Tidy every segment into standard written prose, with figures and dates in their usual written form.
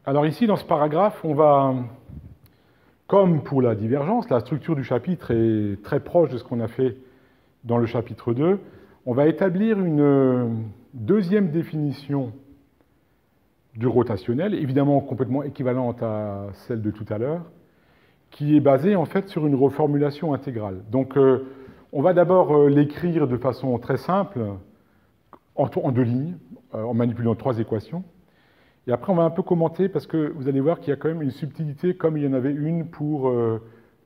Alors ici, dans ce paragraphe, on va, comme pour la divergence, la structure du chapitre est très proche de ce qu'on a fait dans le chapitre 2, on va établir une deuxième définition du rotationnel, évidemment complètement équivalente à celle de tout à l'heure, qui est basée en fait sur une reformulation intégrale. Donc on va d'abord l'écrire de façon très simple, en deux lignes, en manipulant trois équations. Et après, on va un peu commenter, parce que vous allez voir qu'il y a quand même une subtilité, comme il y en avait une pour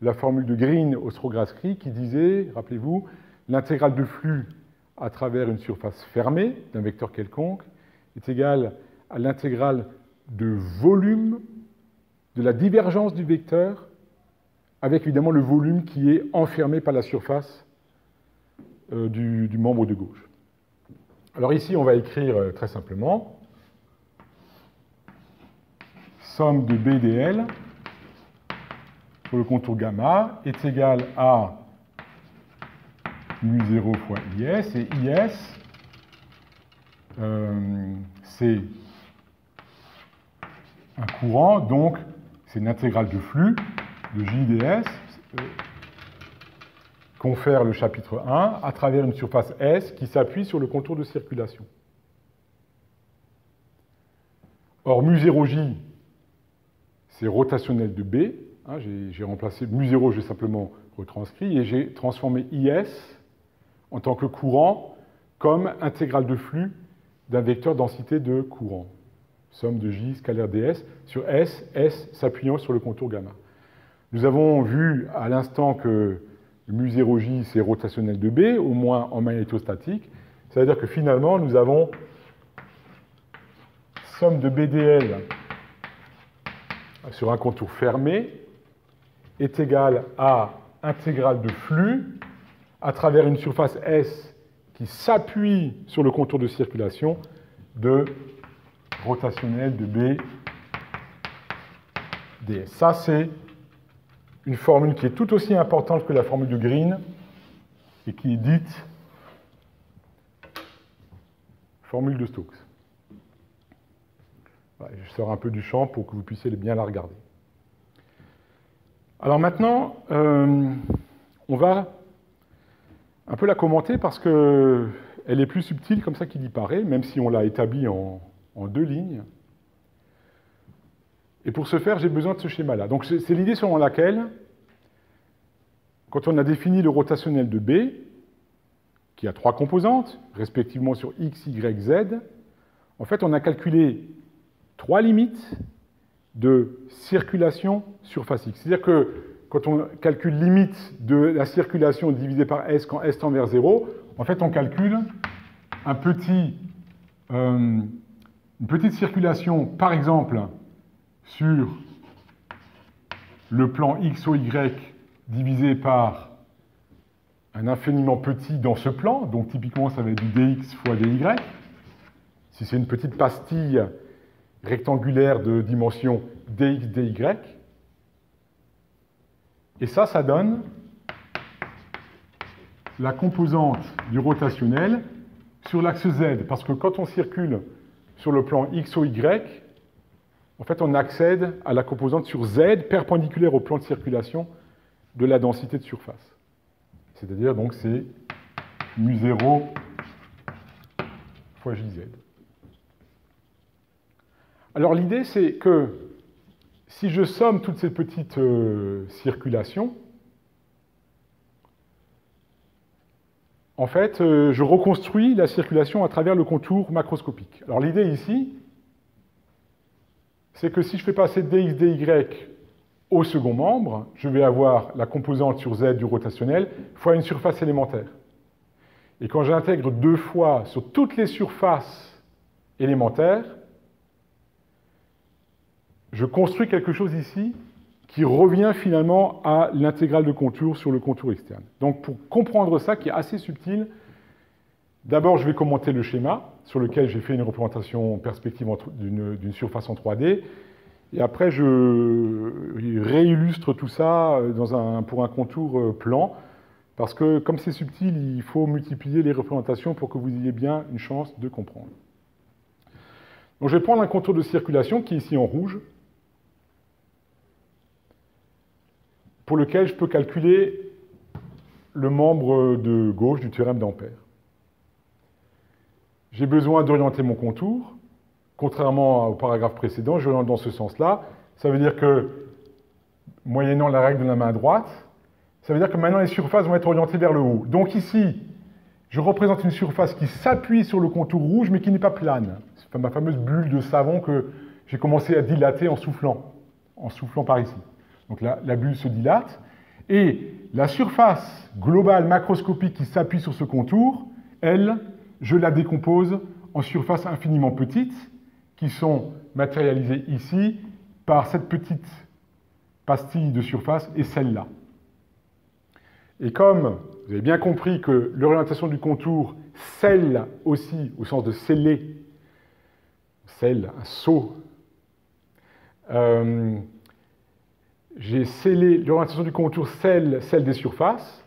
la formule de Green-Ostrogradski, qui disait, rappelez-vous, l'intégrale de flux à travers une surface fermée d'un vecteur quelconque est égale à l'intégrale de volume de la divergence du vecteur, avec évidemment le volume qui est enfermé par la surface du membre de gauche. Alors ici, on va écrire très simplement somme de B dl sur le contour gamma est égale à mu0 fois IS, et IS, c'est un courant, donc c'est une intégrale de flux de JDS, confère le chapitre 1, à travers une surface S qui s'appuie sur le contour de circulation. Or, mu0J, c'est rotationnel de B. Hein, j'ai remplacé mu0, j'ai simplement retranscrit, et j'ai transformé IS en tant que courant comme intégrale de flux d'un vecteur densité de courant. Somme de J scalaire ds sur S, S s'appuyant sur le contour gamma. Nous avons vu à l'instant que mu0J, c'est rotationnel de B, au moins en magnétostatique. C'est-à-dire que finalement, nous avons somme de BDL sur un contour fermé est égale à intégrale de flux à travers une surface S qui s'appuie sur le contour de circulation de rotationnel de B ds. Ça, c'est une formule qui est tout aussi importante que la formule de Green et qui est dite formule de Stokes. Je sors un peu du champ pour que vous puissiez bien la regarder. Alors maintenant, on va un peu la commenter parce qu'elle est plus subtile comme ça qu'il y paraît, même si on l'a établie en deux lignes. Et pour ce faire, j'ai besoin de ce schéma-là. Donc c'est l'idée selon laquelle, quand on a défini le rotationnel de B, qui a trois composantes, respectivement sur X, Y, Z, en fait, on a calculé trois limites de circulation surface X. C'est-à-dire que quand on calcule limite de la circulation divisée par S quand S tend vers 0, en fait, on calcule une petite circulation, par exemple, sur le plan X ou Y divisé par un infiniment petit dans ce plan, donc typiquement ça va être du dx fois dy. Si c'est une petite pastille rectangulaire de dimension dx, dy. Et ça donne la composante du rotationnel sur l'axe Z, parce que quand on circule sur le plan X ou Y, en fait, on accède à la composante sur Z perpendiculaire au plan de circulation de la densité de surface. C'est-à-dire, donc, c'est mu0 fois JZ. Alors, l'idée, c'est que si je somme toutes ces petites circulations, en fait, je reconstruis la circulation à travers le contour macroscopique. Alors, l'idée ici, c'est que si je fais passer dx, dy au second membre, je vais avoir la composante sur Z du rotationnel fois une surface élémentaire. Et quand j'intègre deux fois sur toutes les surfaces élémentaires, je construis quelque chose ici qui revient finalement à l'intégrale de contour sur le contour externe. Donc pour comprendre ça, qui est assez subtil, d'abord je vais commenter le schéma sur lequel j'ai fait une représentation perspective d'une surface en 3D, et après je réillustre tout ça pour un contour plan, parce que comme c'est subtil, il faut multiplier les représentations pour que vous ayez bien une chance de comprendre. Donc je vais prendre un contour de circulation qui est ici en rouge, pour lequel je peux calculer le membre de gauche du théorème d'Ampère. J'ai besoin d'orienter mon contour. Contrairement au paragraphe précédent, je l'oriente dans ce sens-là. Ça veut dire que, moyennant la règle de la main droite, ça veut dire que maintenant les surfaces vont être orientées vers le haut. Donc ici, je représente une surface qui s'appuie sur le contour rouge, mais qui n'est pas plane. C'est ma fameuse bulle de savon que j'ai commencé à dilater en soufflant par ici. Donc la bulle se dilate, et la surface globale macroscopique qui s'appuie sur ce contour, elle, je la décompose en surfaces infiniment petites, qui sont matérialisées ici par cette petite pastille de surface et celle-là. Et comme vous avez bien compris que l'orientation du contour scelle aussi, au sens de sceller, scelle, un sceau, j'ai scellé l'orientation du contour scelle celle des surfaces,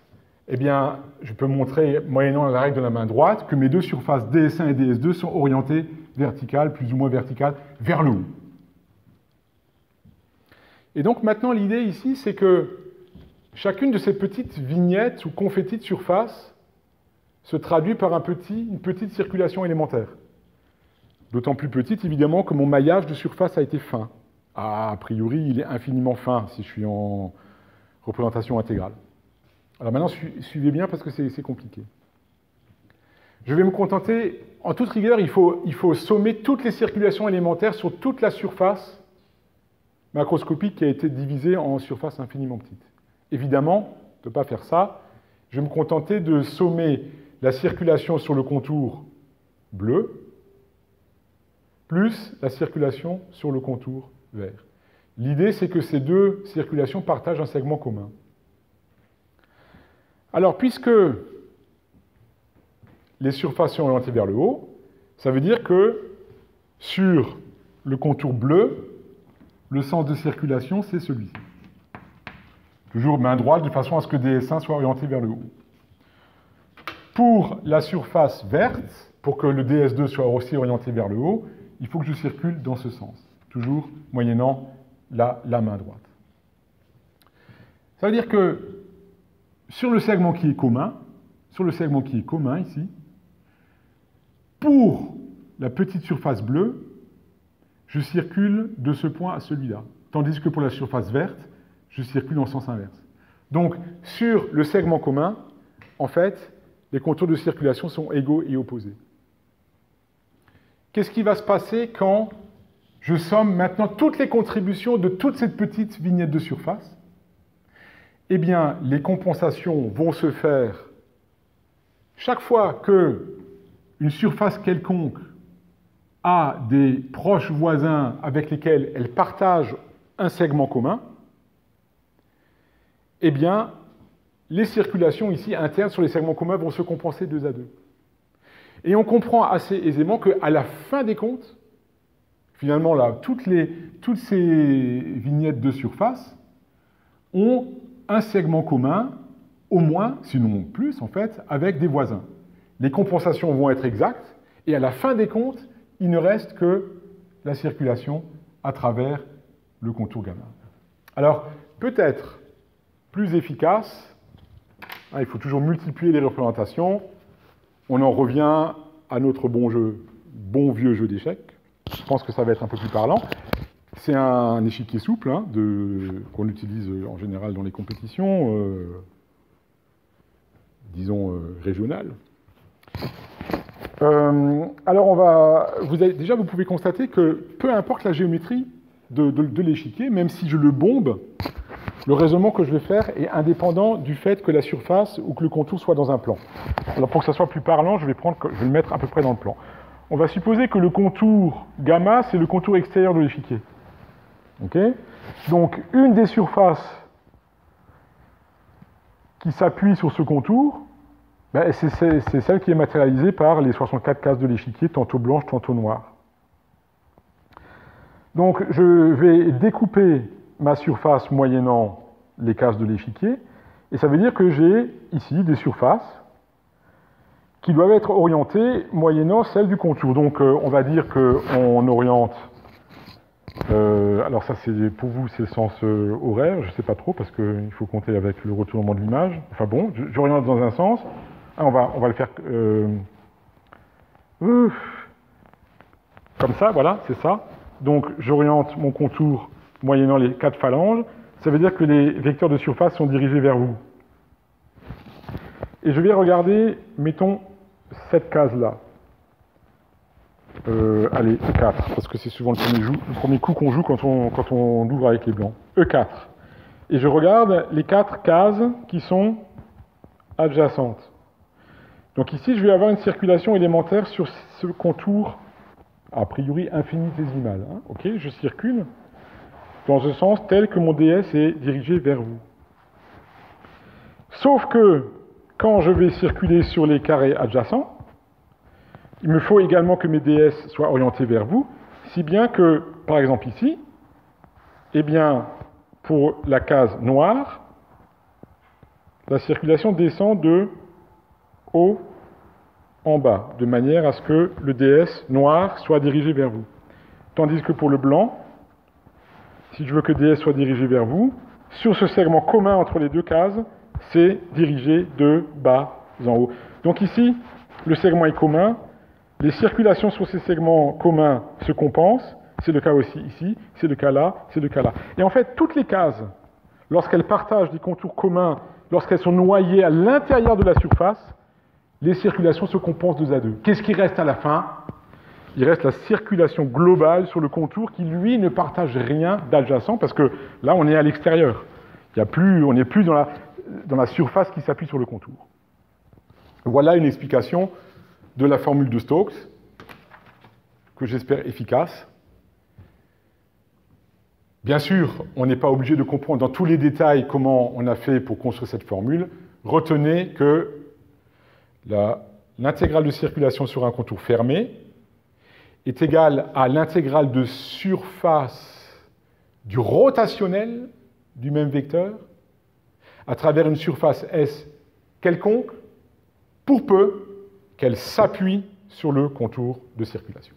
eh bien, je peux montrer, moyennant la règle de la main droite, que mes deux surfaces DS1 et DS2 sont orientées verticales, plus ou moins verticales, vers le haut. Et donc maintenant, l'idée ici, c'est que chacune de ces petites vignettes ou confettis de surface se traduit par une petite circulation élémentaire. D'autant plus petite, évidemment, que mon maillage de surface a été fin. A priori, il est infiniment fin si je suis en représentation intégrale. Alors maintenant, suivez bien parce que c'est compliqué. Je vais me contenter, en toute rigueur, il faut sommer toutes les circulations élémentaires sur toute la surface macroscopique qui a été divisée en surfaces infiniment petites. Évidemment, on ne peut pas faire ça. Je vais me contenter de sommer la circulation sur le contour bleu plus la circulation sur le contour vert. L'idée, c'est que ces deux circulations partagent un segment commun. Alors, puisque les surfaces sont orientées vers le haut, ça veut dire que sur le contour bleu, le sens de circulation, c'est celui-ci. Toujours main droite, de façon à ce que DS1 soit orienté vers le haut. Pour la surface verte, pour que le DS2 soit aussi orienté vers le haut, il faut que je circule dans ce sens, toujours moyennant la main droite. Ça veut dire que sur le segment qui est commun ici, pour la petite surface bleue, je circule de ce point à celui-là, tandis que pour la surface verte, je circule en sens inverse. Donc, sur le segment commun, en fait, les contours de circulation sont égaux et opposés. Qu'est-ce qui va se passer quand je somme maintenant toutes les contributions de toute cette petite vignette de surface? Eh bien, les compensations vont se faire chaque fois qu'une surface quelconque a des proches voisins avec lesquels elle partage un segment commun. Eh bien, les circulations ici internes sur les segments communs vont se compenser 2 à 2. Et on comprend assez aisément qu'à la fin des comptes, finalement, là, toutes ces vignettes de surface ont un segment commun, au moins, sinon plus, en fait, avec des voisins. Les compensations vont être exactes, et à la fin des comptes, il ne reste que la circulation à travers le contour gamma. Alors, peut-être plus efficace, il faut toujours multiplier les représentations, on en revient à notre bon vieux jeu d'échecs. Je pense que ça va être un peu plus parlant. C'est un échiquier souple qu'on utilise en général dans les compétitions, disons, régionales. Alors, vous pouvez constater que peu importe la géométrie de l'échiquier, même si je le bombe, le raisonnement que je vais faire est indépendant du fait que la surface ou que le contour soit dans un plan. Alors pour que ça soit plus parlant, je vais le mettre à peu près dans le plan. On va supposer que le contour gamma, c'est le contour extérieur de l'échiquier. Okay ? Donc une des surfaces qui s'appuie sur ce contour, c'est celle qui est matérialisée par les 64 cases de l'échiquier, tantôt blanches, tantôt noires. Donc je vais découper ma surface moyennant les cases de l'échiquier, et ça veut dire que j'ai ici des surfaces qui doivent être orientées moyennant celle du contour. Donc on va dire qu'on oriente, alors ça c'est pour vous c'est le sens horaire, je ne sais pas trop parce qu'il faut compter avec le retournement de l'image. Enfin bon, j'oriente dans un sens. Ah, on va le faire comme ça, voilà, c'est ça. Donc j'oriente mon contour moyennant les 4 phalanges. Ça veut dire que les vecteurs de surface sont dirigés vers vous. Et je vais regarder, mettons, cette case-là. Allez, E4, parce que c'est souvent le premier coup qu'on joue quand on ouvre avec les blancs. E4. Et je regarde les 4 cases qui sont adjacentes. Donc ici, je vais avoir une circulation élémentaire sur ce contour, a priori infinitésimal. Hein. Ok, je circule dans ce sens tel que mon DS est dirigé vers vous. Sauf que, quand je vais circuler sur les carrés adjacents, il me faut également que mes DS soient orientés vers vous, si bien que, par exemple ici, eh bien, pour la case noire, la circulation descend de haut en bas, de manière à ce que le DS noir soit dirigé vers vous. Tandis que pour le blanc, si je veux que DS soit dirigé vers vous, sur ce segment commun entre les deux cases, c'est dirigé de bas en haut. Donc ici, le segment est commun, les circulations sur ces segments communs se compensent, c'est le cas aussi ici, c'est le cas là, c'est le cas là. Et en fait, toutes les cases, lorsqu'elles partagent des contours communs, lorsqu'elles sont noyées à l'intérieur de la surface, les circulations se compensent 2 à 2. Qu'est-ce qui reste à la fin? Il reste la circulation globale sur le contour qui, lui, ne partage rien d'adjacent, parce que là, on est à l'extérieur. On n'est plus dans la surface qui s'appuie sur le contour. Voilà une explication de la formule de Stokes, que j'espère efficace. Bien sûr, on n'est pas obligé de comprendre dans tous les détails comment on a fait pour construire cette formule. Retenez que l'intégrale de circulation sur un contour fermé est égale à l'intégrale de surface du rotationnel du même vecteur à travers une surface S quelconque, pour peu qu'elle s'appuie sur le contour de circulation.